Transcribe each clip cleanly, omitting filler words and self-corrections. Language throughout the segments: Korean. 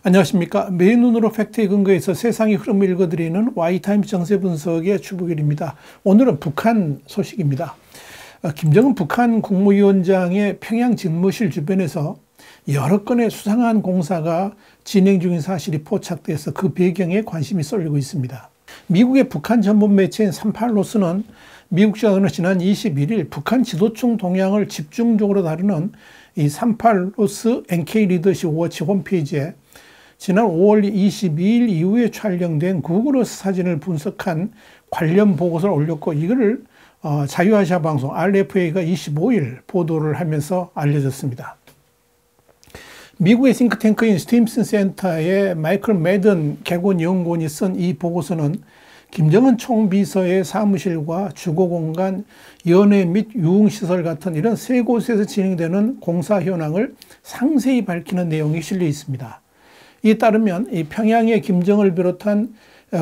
안녕하십니까. 맨눈으로 팩트에 근거해서 세상의 흐름을 읽어드리는 Y타임스 정세 분석의 주부길입니다. 오늘은 북한 소식입니다. 김정은 북한 국무위원장의 평양 집무실 주변에서 여러 건의 수상한 공사가 진행 중인 사실이 포착돼서 그 배경에 관심이 쏠리고 있습니다. 미국의 북한 전문 매체인 38로스는 미국 시간으로 지난 21일 북한 지도층 동향을 집중적으로 다루는 이 38로스 NK 리더십 워치 홈페이지에 지난 5월 22일 이후에 촬영된 구글 어스 사진을 분석한 관련 보고서를 올렸고, 이거를 자유아시아 방송 RFA가 25일 보도를 하면서 알려졌습니다. 미국의 싱크탱크인 스팀슨 센터의 마이클 매든 개건 연구원이 쓴 이 보고서는 김정은 총비서의 사무실과 주거공간, 연회 및 유흥시설 같은 이런 세 곳에서 진행되는 공사 현황을 상세히 밝히는 내용이 실려 있습니다. 이에 따르면 이 평양의 김정을 비롯한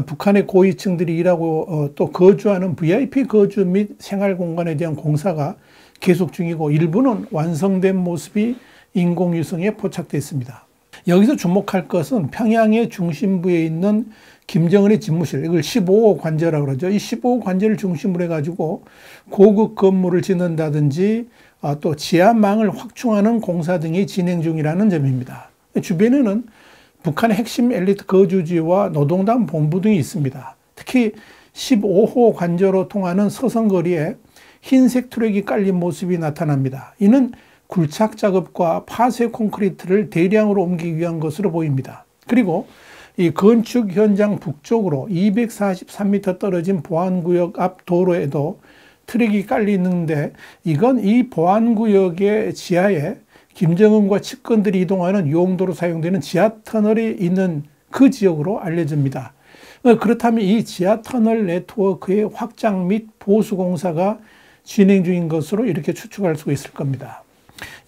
북한의 고위층들이 일하고 또 거주하는 VIP 거주 및 생활 공간에 대한 공사가 계속 중이고, 일부는 완성된 모습이 인공위성에 포착됐습니다. 여기서 주목할 것은 평양의 중심부에 있는 김정은의 집무실, 이걸 15호 관제라고 그러죠. 이 15호 관제를 중심으로 해가지고 고급 건물을 짓는다든지 또 지하망을 확충하는 공사 등이 진행 중이라는 점입니다. 주변에는 북한의 핵심 엘리트 거주지와 노동당 본부 등이 있습니다. 특히 15호 관저로 통하는 서성거리에 흰색 트랙이 깔린 모습이 나타납니다. 이는 굴착 작업과 파쇄 콘크리트를 대량으로 옮기기 위한 것으로 보입니다. 그리고 이 건축 현장 북쪽으로 243m 떨어진 보안구역 앞 도로에도 트랙이 깔리는데, 이건 이 보안구역의 지하에 김정은과 측근들이 이동하는 용도로 사용되는 지하터널이 있는 그 지역으로 알려집니다. 그렇다면 이 지하터널 네트워크의 확장 및 보수 공사가 진행 중인 것으로 이렇게 추측할 수 있을 겁니다.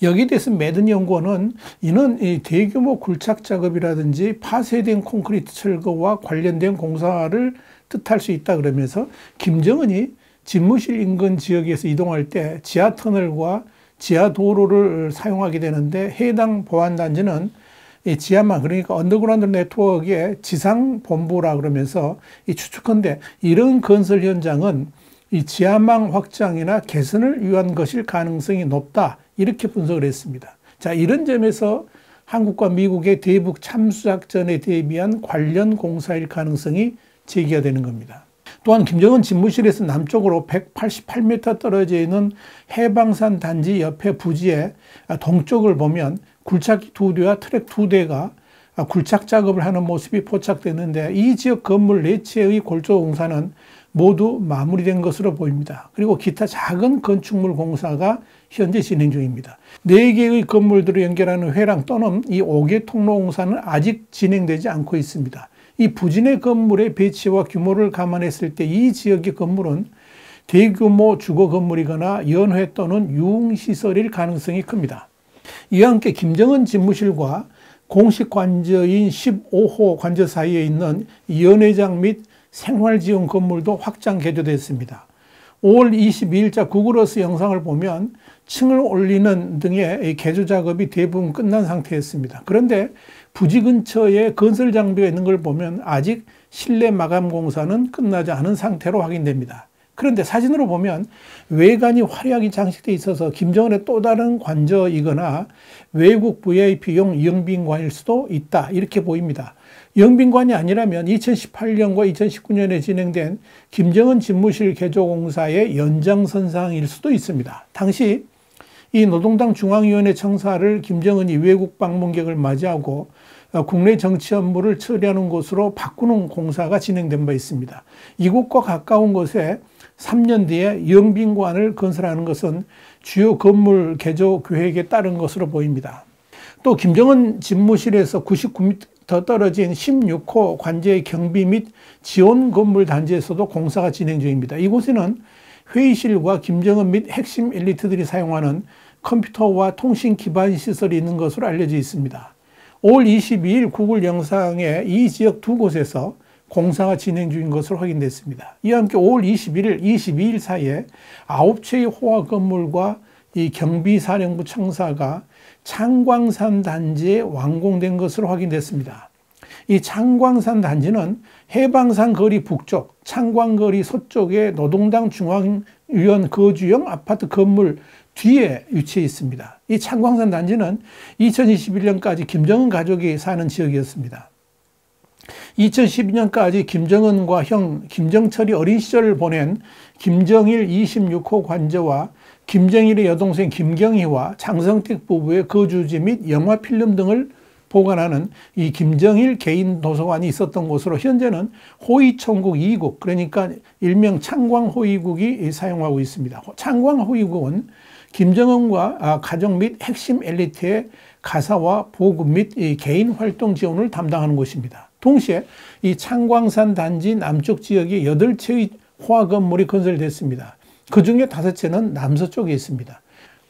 여기에 대해서 매든 연구원은 이는 이 대규모 굴착 작업이라든지 파쇄된 콘크리트 철거와 관련된 공사를 뜻할 수 있다 그러면서, 김정은이 집무실 인근 지역에서 이동할 때 지하터널과 지하도로를 사용하게 되는데, 해당 보안단지는 지하망, 그러니까 언더그라운드 네트워크의 지상본부라 그러면서 이 추측컨대 이런 건설 현장은 이 지하망 확장이나 개선을 위한 것일 가능성이 높다, 이렇게 분석을 했습니다. 자, 이런 점에서 한국과 미국의 대북 참수작전에 대비한 관련 공사일 가능성이 제기가 되는 겁니다. 또한 김정은 집무실에서 남쪽으로 188m 떨어져 있는 해방산 단지 옆에 부지의 동쪽을 보면 굴착기 2대와 트랙 2대가 굴착 작업을 하는 모습이 포착되는데, 이 지역 건물 4채의 골조 공사는 모두 마무리된 것으로 보입니다. 그리고 기타 작은 건축물 공사가 현재 진행 중입니다. 4개의 건물들을 연결하는 회랑 또는 이 5개 통로 공사는 아직 진행되지 않고 있습니다. 이 부진의 건물의 배치와 규모를 감안했을 때 이 지역의 건물은 대규모 주거 건물이거나 연회 또는 유흥시설일 가능성이 큽니다. 이와 함께 김정은 집무실과 공식 관저인 15호 관저 사이에 있는 연회장 및 생활지원 건물도 확장 개조됐습니다. 5월 22일자 구글어스 영상을 보면 층을 올리는 등의 개조 작업이 대부분 끝난 상태였습니다. 그런데 부지 근처에 건설 장비가 있는 걸 보면 아직 실내 마감 공사는 끝나지 않은 상태로 확인됩니다. 그런데 사진으로 보면 외관이 화려하게 장식되어 있어서 김정은의 또 다른 관저이거나 외국 VIP용 영빈관일 수도 있다, 이렇게 보입니다. 영빈관이 아니라면 2018년과 2019년에 진행된 김정은 집무실 개조 공사의 연장선상일 수도 있습니다. 당시 이 노동당 중앙위원회 청사를 김정은이 외국 방문객을 맞이하고 국내 정치 업무를 처리하는 곳으로 바꾸는 공사가 진행된 바 있습니다. 이곳과 가까운 곳에 3년 뒤에 영빈관을 건설하는 것은 주요 건물 개조 계획에 따른 것으로 보입니다. 또 김정은 집무실에서 99m 떨어진 16호 관제의 경비 및 지원 건물 단지에서도 공사가 진행 중입니다. 이곳에는 회의실과 김정은 및 핵심 엘리트들이 사용하는 컴퓨터와 통신 기반 시설이 있는 것으로 알려져 있습니다. 5월 22일 구글 영상에 이 지역 두 곳에서 공사가 진행 중인 것으로 확인됐습니다. 이와 함께 5월 21일, 22일 사이에 9채의 호화 건물과 이 경비사령부 청사가 창광산 단지에 완공된 것으로 확인됐습니다. 이 창광산 단지는 해방산 거리 북쪽, 창광거리 서쪽에 노동당 중앙위원 거주형 아파트 건물 뒤에 위치해 있습니다. 이 창광산 단지는 2021년까지 김정은 가족이 사는 지역이었습니다. 2012년까지 김정은과 형 김정철이 어린 시절을 보낸 김정일 26호 관저와 김정일의 여동생 김경희와 장성택 부부의 거주지 및 영화 필름 등을 보관하는 이 김정일 개인 도서관이 있었던 곳으로 현재는 호위총국 2국, 그러니까 일명 창광호위국이 사용하고 있습니다. 창광호위국은 김정은과 가족 및 핵심 엘리트의 가사와 보급 및 개인 활동 지원을 담당하는 곳입니다. 동시에 이 창광산 단지 남쪽 지역에 8채의 호화 건물이 건설됐습니다. 그 중에 5채는 남서쪽에 있습니다.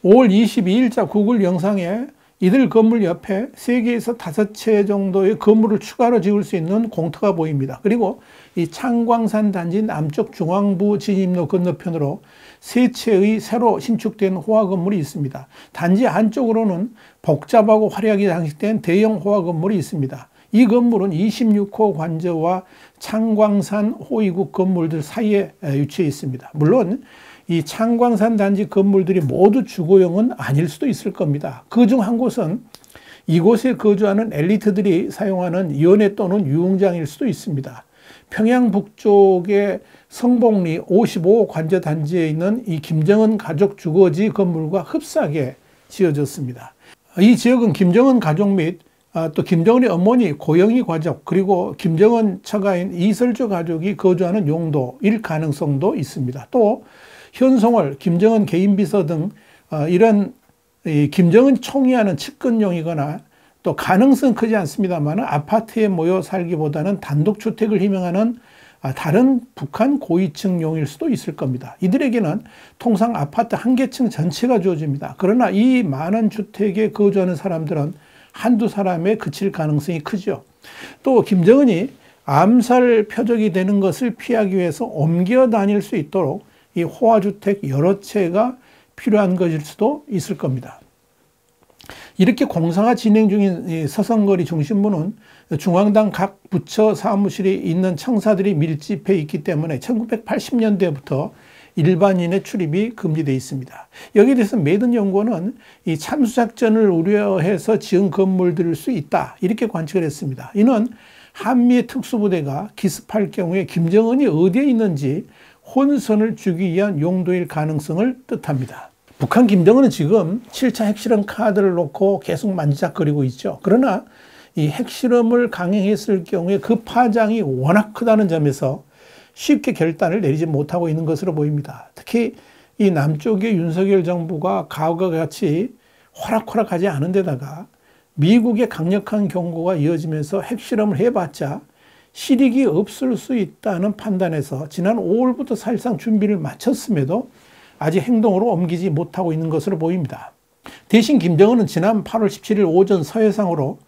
5월 22일자 구글 영상에 이들 건물 옆에 3개에서 5채 정도의 건물을 추가로 지을 수 있는 공터가 보입니다. 그리고 이 창광산 단지 남쪽 중앙부 진입로 건너편으로 3채의 새로 신축된 호화 건물이 있습니다. 단지 안쪽으로는 복잡하고 화려하게 장식된 대형 호화 건물이 있습니다. 이 건물은 26호 관저와 창광산 호위국 건물들 사이에 위치해 있습니다. 물론 이 창광산 단지 건물들이 모두 주거용은 아닐 수도 있을 겁니다. 그중 한 곳은 이곳에 거주하는 엘리트들이 사용하는 연회 또는 유흥장일 수도 있습니다. 평양 북쪽의 성복리 55 관저 단지에 있는 이 김정은 가족 주거지 건물과 흡사하게 지어졌습니다. 이 지역은 김정은 가족 및 또 김정은의 어머니 고영희 가족 그리고 김정은 처가인 이설주 가족이 거주하는 용도일 가능성도 있습니다. 또 현송월, 김정은 개인비서 등 이런 김정은 총리하는 측근용이거나 또 가능성 크지 않습니다만 아파트에 모여 살기보다는 단독주택을 희망하는 다른 북한 고위층용일 수도 있을 겁니다. 이들에게는 통상 아파트 한 개층 전체가 주어집니다. 그러나 이 많은 주택에 거주하는 사람들은 한두 사람에 그칠 가능성이 크죠. 또 김정은이 암살 표적이 되는 것을 피하기 위해서 옮겨 다닐 수 있도록 이 호화주택 여러 채가 필요한 것일 수도 있을 겁니다. 이렇게 공사가 진행 중인 서성거리 중심부는 중앙당 각 부처 사무실이 있는 청사들이 밀집해 있기 때문에 1980년대부터 일반인의 출입이 금지되어 있습니다. 여기에 대해서 메이든 연구원은 이 참수작전을 우려해서 지은 건물들일 수 있다 이렇게 관측을 했습니다. 이는 한미의 특수부대가 기습할 경우에 김정은이 어디에 있는지 혼선을 주기 위한 용도일 가능성을 뜻합니다. 북한 김정은은 지금 7차 핵실험 카드를 놓고 계속 만지작거리고 있죠. 그러나 이 핵실험을 강행했을 경우에 그 파장이 워낙 크다는 점에서 쉽게 결단을 내리지 못하고 있는 것으로 보입니다. 특히 이 남쪽의 윤석열 정부가 과거와 같이 호락호락하지 않은 데다가 미국의 강력한 경고가 이어지면서 핵실험을 해봤자 실익이 없을 수 있다는 판단에서 지난 5월부터 사실상 준비를 마쳤음에도 아직 행동으로 옮기지 못하고 있는 것으로 보입니다. 대신 김정은은 지난 8월 17일 오전 서해상으로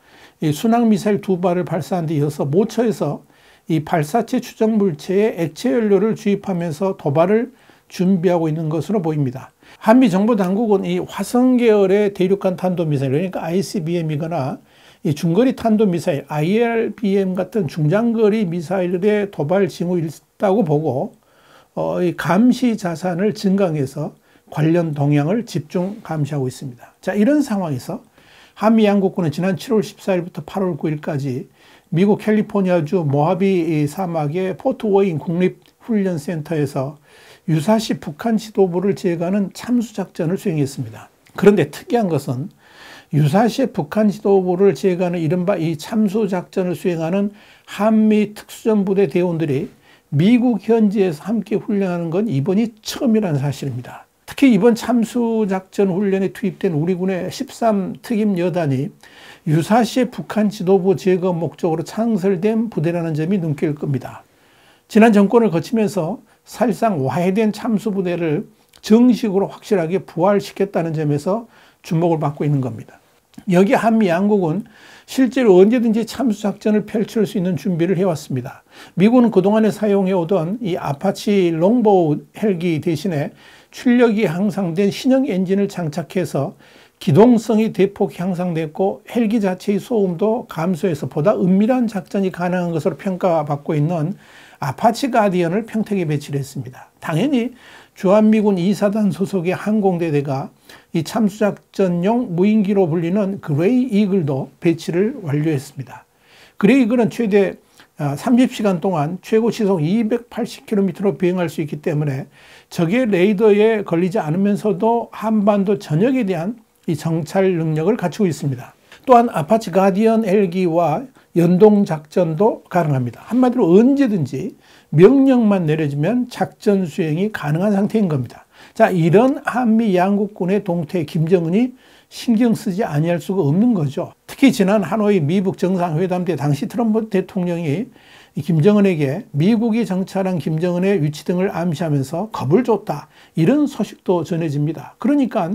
순항미사일 2발을 발사한 데 이어서 모처에서 이 발사체 추정 물체에 액체 연료를 주입하면서 도발을 준비하고 있는 것으로 보입니다. 한미 정보 당국은 이 화성 계열의 대륙간 탄도미사일, 그러니까 ICBM이거나 이 중거리 탄도미사일, IRBM 같은 중장거리 미사일의 도발 징후 있다고 보고 이 감시 자산을 증강해서 관련 동향을 집중 감시하고 있습니다. 자, 이런 상황에서 한미 양국군은 지난 7월 14일부터 8월 9일까지 미국 캘리포니아주 모하비 사막의 포트 워인 국립훈련센터에서 유사시 북한 지도부를 제거하는 참수작전을 수행했습니다. 그런데 특이한 것은 유사시의 북한 지도부를 제거하는 이른바 이 참수작전을 수행하는 한미 특수전부대 대원들이 미국 현지에서 함께 훈련하는 건 이번이 처음이라는 사실입니다. 특히 이번 참수작전 훈련에 투입된 우리군의 13특임 여단이 유사시의 북한 지도부 제거 목적으로 창설된 부대라는 점이 눈길을 끕니다. 지난 정권을 거치면서 사실상 와해된 참수부대를 정식으로 확실하게 부활시켰다는 점에서 주목을 받고 있는 겁니다. 여기 한미 양국은 실제로 언제든지 참수작전을 펼칠 수 있는 준비를 해왔습니다. 미군은 그동안에 사용해오던 이 아파치 롱보우 헬기 대신에 출력이 향상된 신형 엔진을 장착해서 기동성이 대폭 향상됐고 헬기 자체의 소음도 감소해서 보다 은밀한 작전이 가능한 것으로 평가받고 있는 아파치 가디언을 평택에 배치를 했습니다. 당연히 주한미군 2사단 소속의 항공대대가 이 참수작전용 무인기로 불리는 그레이 이글도 배치를 완료했습니다. 그레이 이글은 최대 30시간 동안 최고 시속 280km로 비행할 수 있기 때문에 적의 레이더에 걸리지 않으면서도 한반도 전역에 대한 이 정찰 능력을 갖추고 있습니다. 또한 아파치 가디언 헬기와 연동 작전도 가능합니다. 한마디로 언제든지 명령만 내려지면 작전 수행이 가능한 상태인 겁니다. 자, 이런 한미 양국군의 동태에 김정은이 신경 쓰지 아니할 수가 없는 거죠. 특히 지난 하노이 미북 정상회담 때 당시 트럼프 대통령이 김정은에게 미국이 정찰한 김정은의 위치 등을 암시하면서 겁을 줬다, 이런 소식도 전해집니다. 그러니까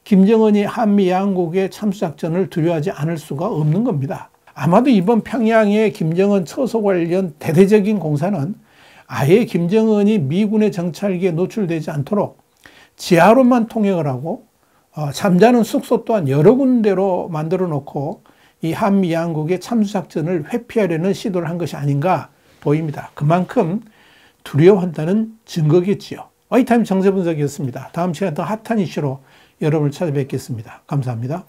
김정은이 한미 양국의 참수작전을 두려워하지 않을 수가 없는 겁니다. 아마도 이번 평양의 김정은 처소 관련 대대적인 공사는 아예 김정은이 미군의 정찰기에 노출되지 않도록 지하로만 통행을 하고 잠자는 숙소 또한 여러 군데로 만들어 놓고 이 한미 양국의 참수작전을 회피하려는 시도를 한 것이 아닌가 보입니다. 그만큼 두려워한다는 증거겠지요. 와이타임 정세분석이었습니다. 다음 시간에 더 핫한 이슈로 여러분을 찾아뵙겠습니다. 감사합니다.